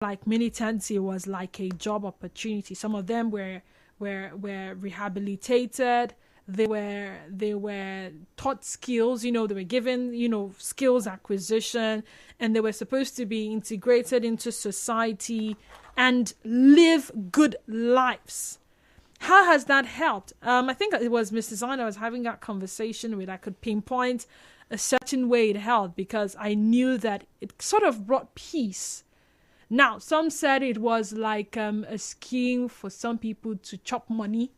like militancy was like a job opportunity. Some of them were rehabilitated. They were taught skills, they were given, skills acquisition, and they were supposed to be integrated into society and live good lives. How has that helped? I think it was Mrs. Anna I was having that conversation with. I could pinpoint a certain way it helped because I knew that it sort of brought peace. Now, some said it was like a scheme for some people to chop money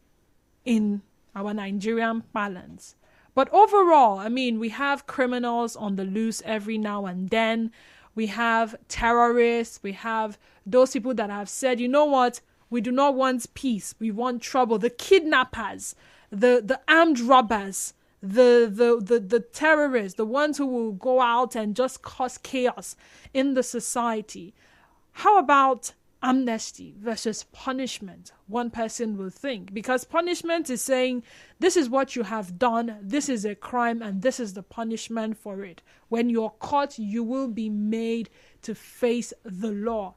in our Nigerian balance. But overall, I mean, we have criminals on the loose every now and then. We have terrorists. We have those people that have said, you know what? We do not want peace. We want trouble. The kidnappers, the armed robbers, the terrorists, the ones who will go out and just cause chaos in the society. How about amnesty versus punishment? One person will think, because punishment is saying this is what you have done, this is a crime, and this is the punishment for it. When you're caught, you will be made to face the law.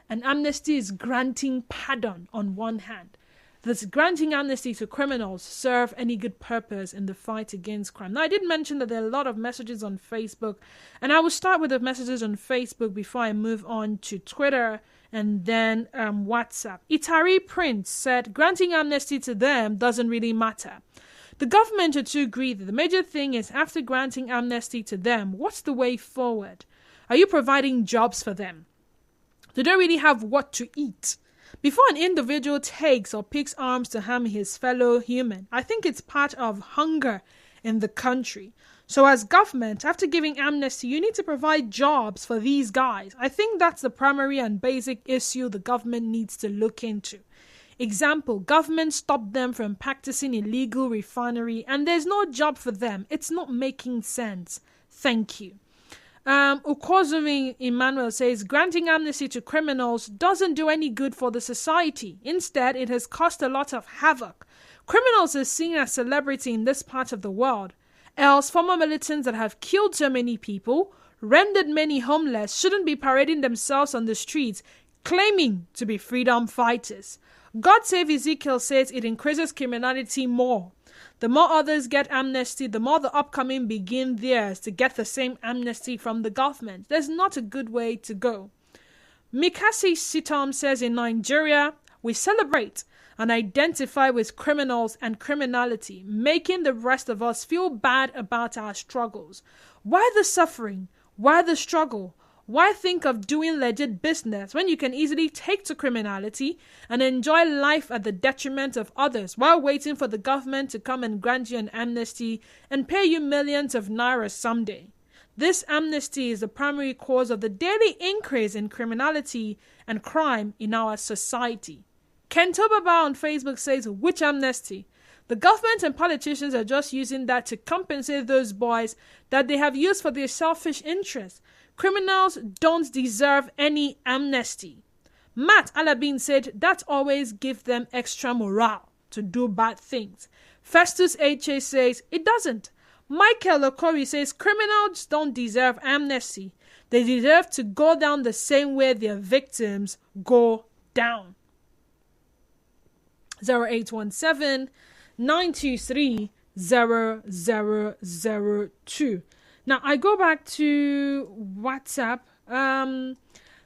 And amnesty is granting pardon on one hand. Does granting amnesty to criminals serve any good purpose in the fight against crime? Now, I did mention that there are a lot of messages on Facebook, and I will start with the messages on Facebook before I move on to Twitter and then WhatsApp. Itari Prince said, granting amnesty to them doesn't really matter. The government are too greedy. The major thing is, after granting amnesty to them, what's the way forward? Are you providing jobs for them? They don't really have what to eat. Before an individual takes or picks arms to harm his fellow human, I think it's part of hunger in the country. So as government, after giving amnesty, you need to provide jobs for these guys. I think that's the primary and basic issue the government needs to look into. Example, government stopped them from practicing illegal refinery and there's no job for them. It's not making sense. Thank you. Ukozumi Emmanuel says, granting amnesty to criminals doesn't do any good for the society. Instead, it has caused a lot of havoc. Criminals are seen as celebrity in this part of the world. Else, former militants that have killed so many people, rendered many homeless, shouldn't be parading themselves on the streets, claiming to be freedom fighters. God Save Ezekiel says it increases criminality more. The more others get amnesty, the more the upcoming begin theirs to get the same amnesty from the government. There's not a good way to go. Mikasi Sitom says in Nigeria, we celebrate and identify with criminals and criminality, making the rest of us feel bad about our struggles. Why the suffering? Why the struggle? Why think of doing legit business when you can easily take to criminality and enjoy life at the detriment of others while waiting for the government to come and grant you an amnesty and pay you millions of naira someday? This amnesty is the primary cause of the daily increase in criminality and crime in our society. Kentobaba on Facebook says, which amnesty? The government and politicians are just using that to compensate those boys that they have used for their selfish interests. Criminals don't deserve any amnesty. Matt Alabin said that always gives them extra morale to do bad things. Festus H.A. says it doesn't. Michael Okori says criminals don't deserve amnesty. They deserve to go down the same way their victims go down. 0817 923 0002. Now, I go back to WhatsApp.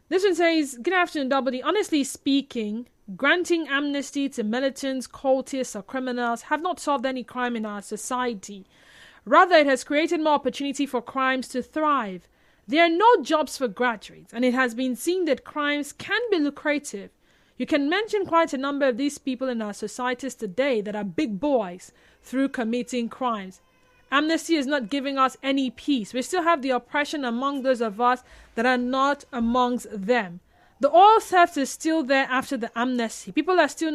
This one says, good afternoon, WD. Honestly speaking, granting amnesty to militants, cultists, or criminals have not solved any crime in our society. Rather, it has created more opportunity for crimes to thrive. There are no jobs for graduates, and it has been seen that crimes can be lucrative. You can mention quite a number of these people in our societies today that are big boys through committing crimes. Amnesty is not giving us any peace. We still have the oppression among those of us that are not amongst them. The oil theft is still there after the amnesty. People are still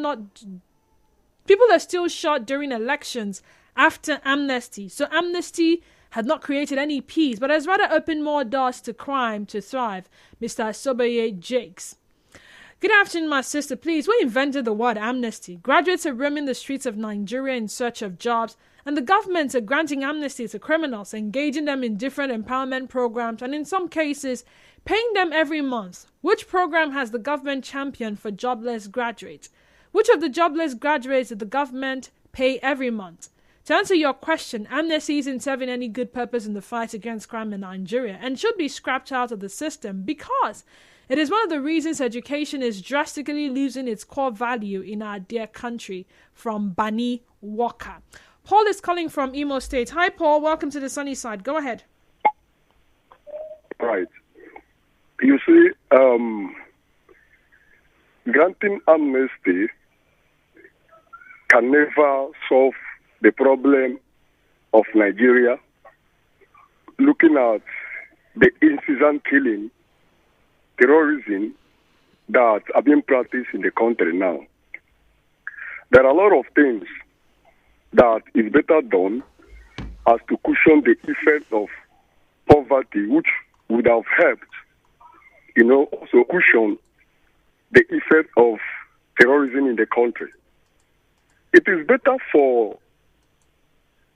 shot during elections after amnesty. So amnesty had not created any peace, but has rather opened more doors to crime to thrive. Mr. Asobaye Jakes. Good afternoon, my sister. Please, we invented the word amnesty. Graduates are roaming the streets of Nigeria in search of jobs, and the governments are granting amnesty to criminals, engaging them in different empowerment programs, and in some cases, paying them every month. Which program has the government championed for jobless graduates? Which of the jobless graduates did the government pay every month? To answer your question, Amnesty isn't serving any good purpose in the fight against crime in Nigeria and should be scrapped out of the system because it is one of the reasons education is drastically losing its core value in our dear country. From Bani Walker. Paul is calling from Imo State. Hi, Paul. Welcome to the sunny side. Go ahead. Right. You see, granting amnesty can never solve the problem of Nigeria. Looking at the incessant killing, terrorism that are being practiced in the country now, there are a lot of things that is better done as to cushion the effect of poverty, which would have helped, also cushion the effect of terrorism in the country. It is better for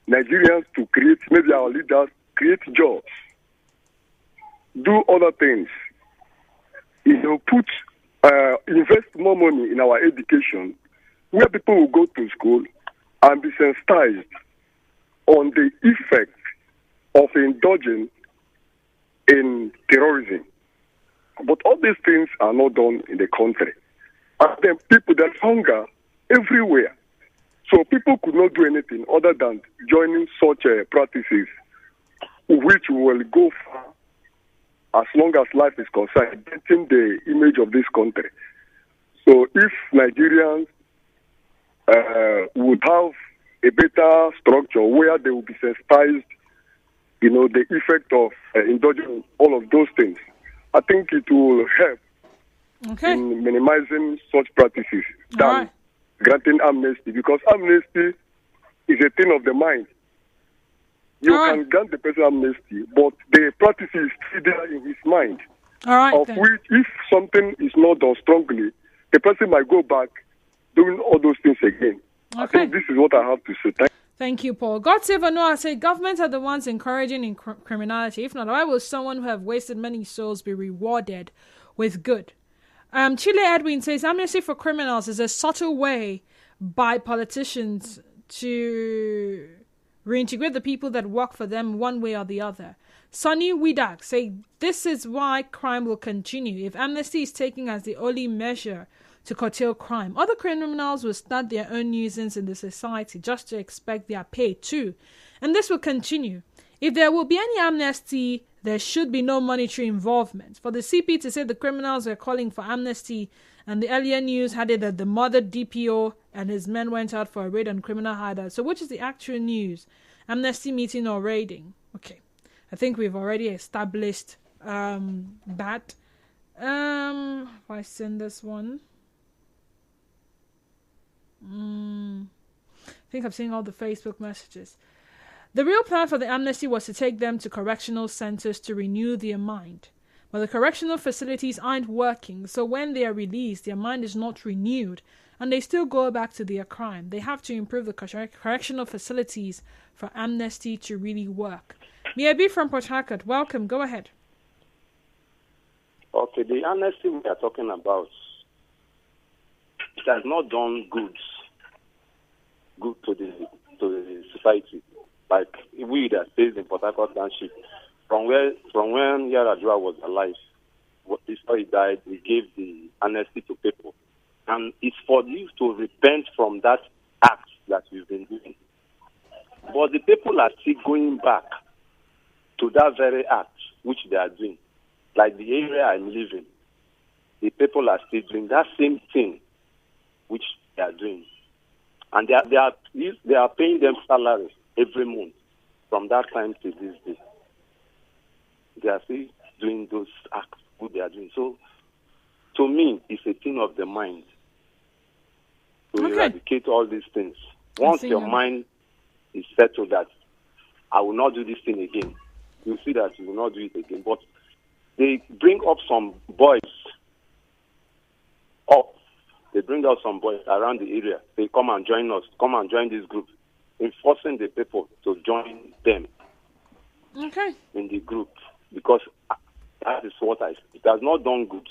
Nigerians to create, maybe our leaders, create jobs, do other things, invest more money in our education, where people will go to school and be sensitized on the effect of indulging in terrorism. But all these things are not done in the country. And then people, there's hunger everywhere. So people could not do anything other than joining such practices, which will go far as long as life is concerned, getting the image of this country. So if Nigerians would have a better structure where they will be sensitized, the effect of indulging all of those things, I think it will help in minimizing such practices than granting amnesty, because amnesty is a thing of the mind. You can grant the person amnesty, but the practice is still there in his mind. Which, if something is not done strongly, the person might go back doing all those things again. I think this is what I have to say. Thank you, Paul. God save Noah. Say governments are the ones encouraging criminality. If not, why will someone who have wasted many souls be rewarded with good? Chile Edwin says amnesty for criminals is a subtle way by politicians to reintegrate the people that work for them one way or the other. Sonny Widak say this is why crime will continue. If amnesty is taken as the only measure to curtail crime, other criminals will start their own nuisance in the society just to expect their pay too. And this will continue. If there will be any amnesty, there should be no monetary involvement. For the CP to say the criminals were calling for amnesty, and the earlier news had it that the mother DPO and his men went out for a raid on criminal hideouts. So which is the actual news? Amnesty meeting or raiding? Okay. I think we've already established that. If I send this one. I think I'm seeing all the Facebook messages. The real plan for the amnesty was to take them to correctional centers to renew their mind. But the correctional facilities aren't working, so when they are released, their mind is not renewed, and they still go back to their crime. They have to improve the correctional facilities for amnesty to really work. May I be from Port Harcourt? Welcome. Go ahead. Okay, the amnesty we are talking about, it has not done good to the society. Like we that stays in Port Harcourt Township, from when Yaradua was alive, before he died, we gave the amnesty to people. And it's for you to repent from that act that you've been doing. But the people are still going back to that very act which they are doing. Like the area I'm living, the people are still doing that same thing which they are doing. And they are paying them salary every month from that time to this day. They are still doing those acts what they are doing. So, to me, it's a thing of the mind to eradicate all these things. Once your mind is settled that I will not do this thing again, you see that you will not do it again. But they bring up some boys They bring out some boys around the area. They come and join us, come and join this group, enforcing the people to join them in the group. Because that is what it has not done good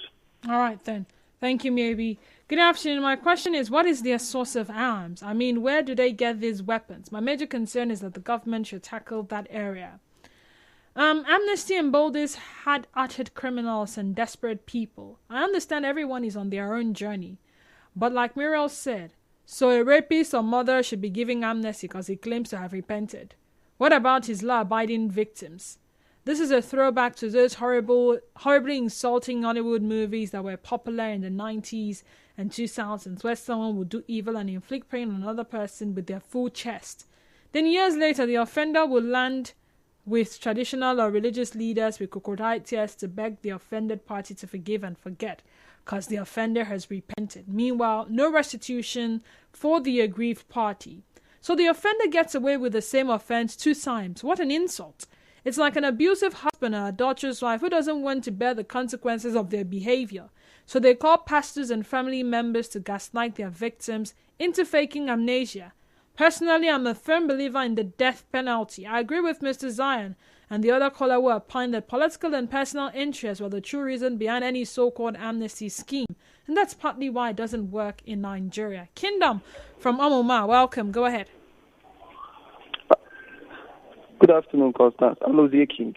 All right, then. Thank you, maybe. Good afternoon. My question is, what is their source of arms? I mean, where do they get these weapons? My major concern is that the government should tackle that area. Amnesty emboldens hard-hearted criminals and desperate people. I understand everyone is on their own journey. But like Muriel said, so a rapist or mother should be giving amnesty because he claims to have repented. What about his law-abiding victims? This is a throwback to those horribly insulting Hollywood movies that were popular in the 90s and 2000s, where someone would do evil and inflict pain on another person with their full chest. Then years later, the offender will land with traditional or religious leaders with crocodile tears to beg the offended party to forgive and forget, because the offender has repented. Meanwhile, no restitution for the aggrieved party. So the offender gets away with the same offense 2 times. What an insult. It's like an abusive husband or adulterous wife who doesn't want to bear the consequences of their behavior. So they call pastors and family members to gaslight their victims into faking amnesia. Personally, I'm a firm believer in the death penalty. I agree with Mr. Zion and the other caller who opined that political and personal interests were the true reason behind any so-called amnesty scheme. And that's partly why it doesn't work in Nigeria. Kingdom from Omoma, welcome. Go ahead. Good afternoon, Constance. Hello, dear King.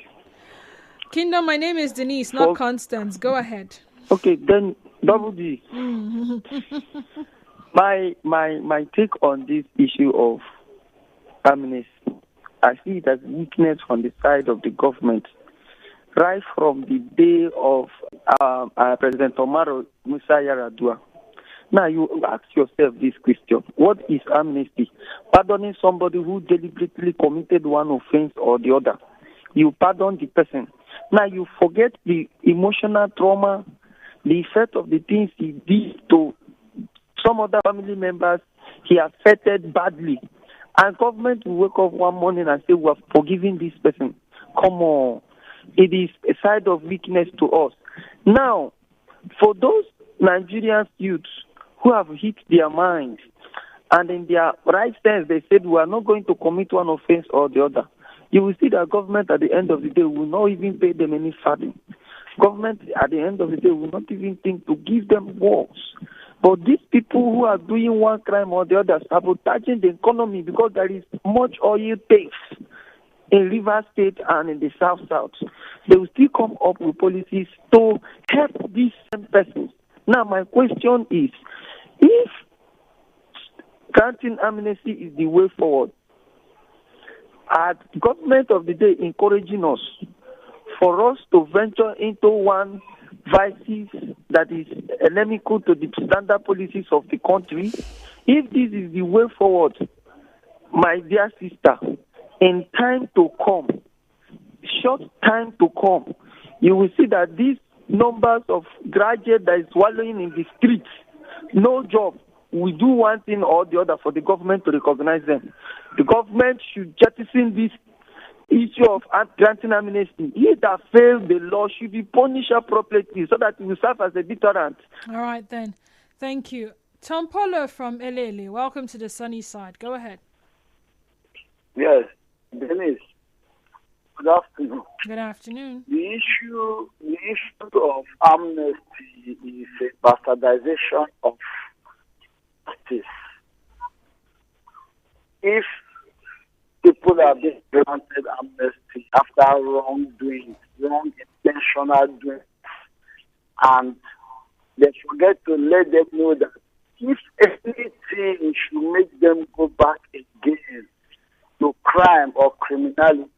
Kingdom, my name is Denise, not Constance. Go ahead. Okay, then Double D. My take on this issue of amnesty, I see it as weakness on the side of the government. Right from the day of President Omaro Musa Yar'Adua. Now you ask yourself this question: what is amnesty? Pardoning somebody who deliberately committed one offense or the other. You pardon the person. Now you forget the emotional trauma, the effect of the things he did to some other family members he affected badly. And government will wake up one morning and say, we have forgiven this person. Come on. It is a side of weakness to us. Now, for those Nigerian youths who have hit their mind, and in their right sense, they said, we are not going to commit one offense or the other. You will see that government at the end of the day will not even pay them any funding. Government at the end of the day will not even think to give them works. But these people who are doing one crime or the other, sabotaging the economy because there is much oil theft in Rivers State and in the South, they will still come up with policies to help these same persons. Now, my question is, if granting amnesty is the way forward, are government of the day encouraging us for us to venture into one vices that is inimical to the standard policies of the country? If this is the way forward, my dear sister, in time to come, short time to come, you will see that these numbers of graduates that is swallowing in the streets, no job, we do one thing or the other for the government to recognize them. The government should jettison this issue of granting amnesty. He that fails the law should be punished appropriately so that it will serve as a deterrent. All right, then. Thank you. Tom Polo from Elele, welcome to the sunny side. Go ahead. Yes, Dennis. Good afternoon. Good afternoon. The issue of amnesty is a bastardization of justice. If people are being granted amnesty after wrongdoing, wrong intentional doing, and they forget to let them know that if anything should make them go back again to crime or criminality,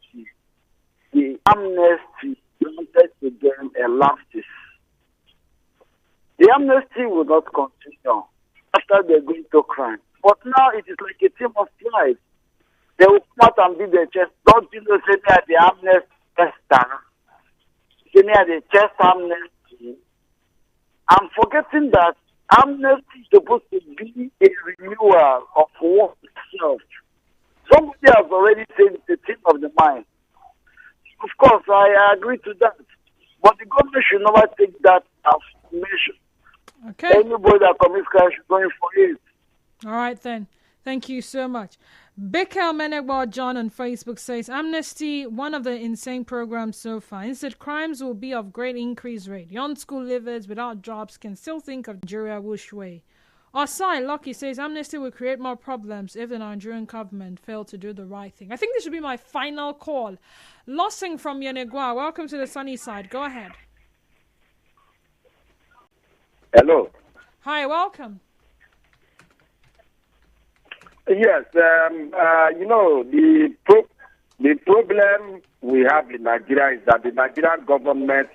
the amnesty granted to them elapses. The amnesty will not continue after they go into crime. But now it is like a team of pride. They will come out and beat their chest. Don't you know, say me at the amnesty tester, say me at the chest amnesty. I'm forgetting that amnesty is supposed to be a renewal of work itself. Somebody has already said it's a thing of the mind. Of course, I agree to that. But the government should never take that as measure. Okay. Anybody that commits crime should go in for it. All right, then. Thank you so much. Bikel Menegwa John on Facebook says, Amnesty, one of the insane programs so far. Instead, crimes will be of great increase rate. Young school leavers without jobs can still think of Nigeria which way. Osai Lucky says, Amnesty will create more problems if the Nigerian government fail to do the right thing. I think this should be my final call. Lossing from Yenegwa, welcome to the sunny side. Go ahead. Hello. Hi, welcome. Yes, the problem we have in Nigeria is that the Nigerian government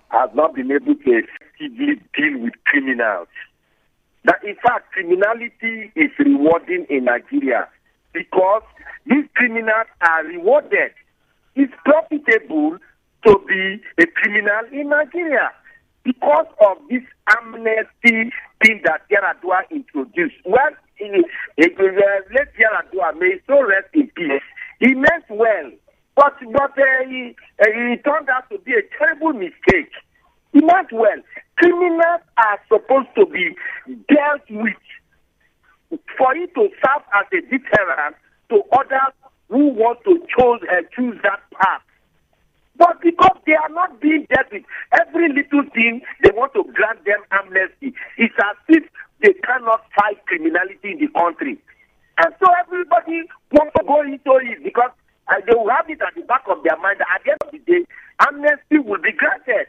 has not been able to effectively deal with criminals. That in fact, criminality is rewarding in Nigeria because these criminals are rewarded. It's profitable to be a criminal in Nigeria because of this amnesty thing that Yaradua introduced. Well, let Yaradua may so rest in peace. He meant well, but he turned out to be a terrible mistake. He meant well. Criminals are supposed to be dealt with for it to serve as a deterrent to others who want to choose that path. But because they are not being dealt with, every little thing they want to grant them amnesty. It's as if they cannot fight criminality in the country. And so everybody wants to go into it because they will have it at the back of their mind that at the end of the day, amnesty will be granted.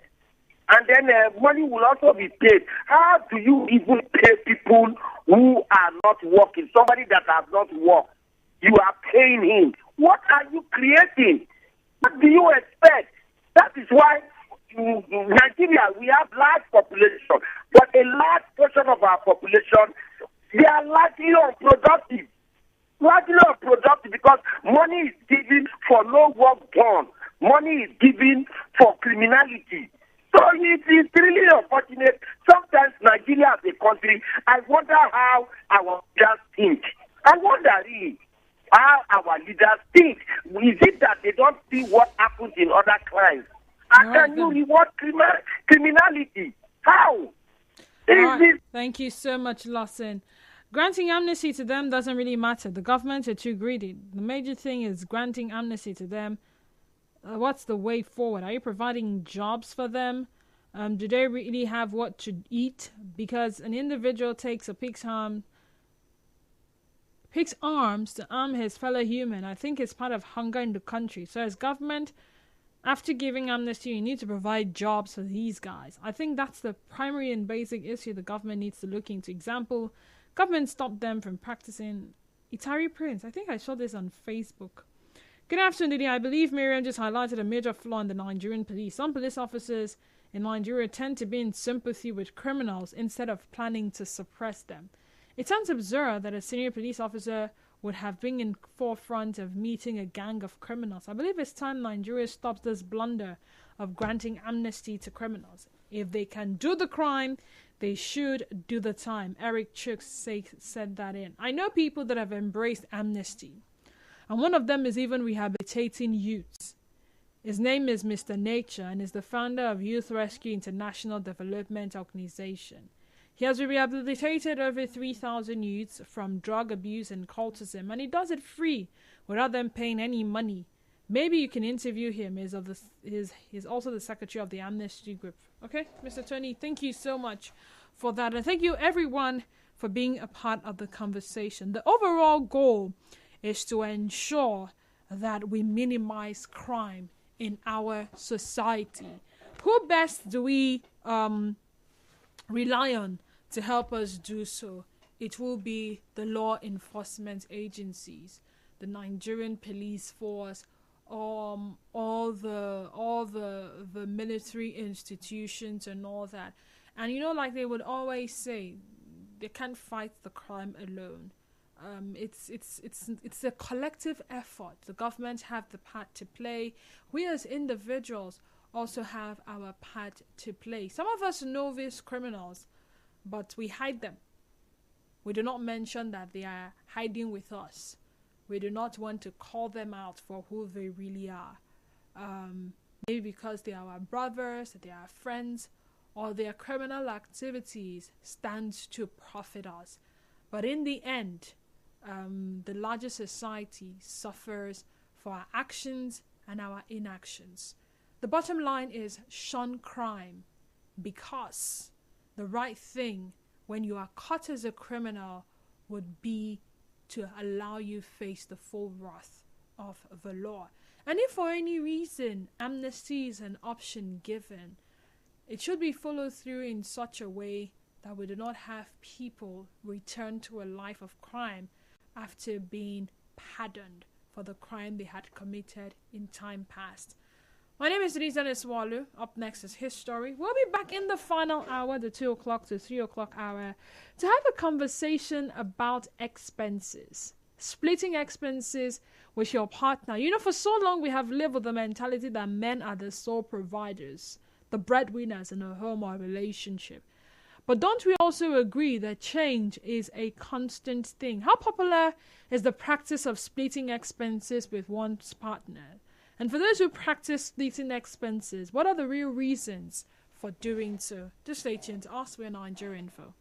And then money will also be paid. How do you even pay people who are not working? Somebody that has not worked, you are paying him. What are you creating? What do you expect? That is why in Nigeria we have large population, but a large portion of our population, they are largely unproductive. Largely unproductive because money is given for no work done. Money is given for criminality. So it is really unfortunate. Sometimes Nigeria as a country, I wonder how our leaders think. I wonder really how our leaders think. Is it that they don't see what happens in other crimes? How can you reward criminality? How? Thank you so much, Lawson. Granting amnesty to them doesn't really matter. The government are too greedy. The major thing is granting amnesty to them. What's the way forward? Are you providing jobs for them? Do they really have what to eat? Because an individual takes a pig's arms to arm his fellow human. I think it's part of hunger in the country. So as government, after giving amnesty, you need to provide jobs for these guys. I think that's the primary and basic issue the government needs to look into. Example, government stopped them from practicing Itari prints. I think I saw this on Facebook. Good afternoon, Didi. I believe Miriam just highlighted a major flaw in the Nigerian police. Some police officers in Nigeria tend to be in sympathy with criminals instead of planning to suppress them. It sounds absurd that a senior police officer would have been in forefront of meeting a gang of criminals. I believe it's time Nigeria stops this blunder of granting amnesty to criminals. If they can do the crime, they should do the time. Eric Chooks said that in. I know people that have embraced amnesty. And one of them is even rehabilitating youths. His name is Mr. Nature and is the founder of Youth Rescue International Development Organization. He has rehabilitated over 3,000 youths from drug abuse and cultism, and he does it free without them paying any money. Maybe you can interview him. He's also the secretary of the Amnesty Group. Okay, Mr. Tony, thank you so much for that. And thank you, everyone, for being a part of the conversation. The overall goal is to ensure that we minimize crime in our society. Who best do we rely on to help us do so? It will be the law enforcement agencies, the Nigerian police force, all the military institutions and all that. And like they would always say, they can't fight the crime alone. It's a collective effort. The government have the part to play. We as individuals also have our part to play. Some of us know these criminals, but we hide them. We do not mention that they are hiding with us. We do not want to call them out for who they really are. Maybe because they are our brothers, they are our friends, or their criminal activities stands to profit us. But in the end, the larger society suffers for our actions and our inactions. The bottom line is shun crime, because the right thing when you are caught as a criminal would be to allow you face the full wrath of the law. And if for any reason amnesty is an option given, it should be followed through in such a way that we do not have people return to a life of crime after being pardoned for the crime they had committed in time past. My name is Rizan Eswalu. Up next is His Story. We'll be back in the final hour, the 2 o'clock to 3 o'clock hour, to have a conversation about expenses. Splitting expenses with your partner. You know, for so long we have lived with the mentality that men are the sole providers, the breadwinners in a home or a relationship. But don't we also agree that change is a constant thing? How popular is the practice of splitting expenses with one's partner? And for those who practice splitting expenses, what are the real reasons for doing so? Just stay tuned to Ask Where Nigeria Info.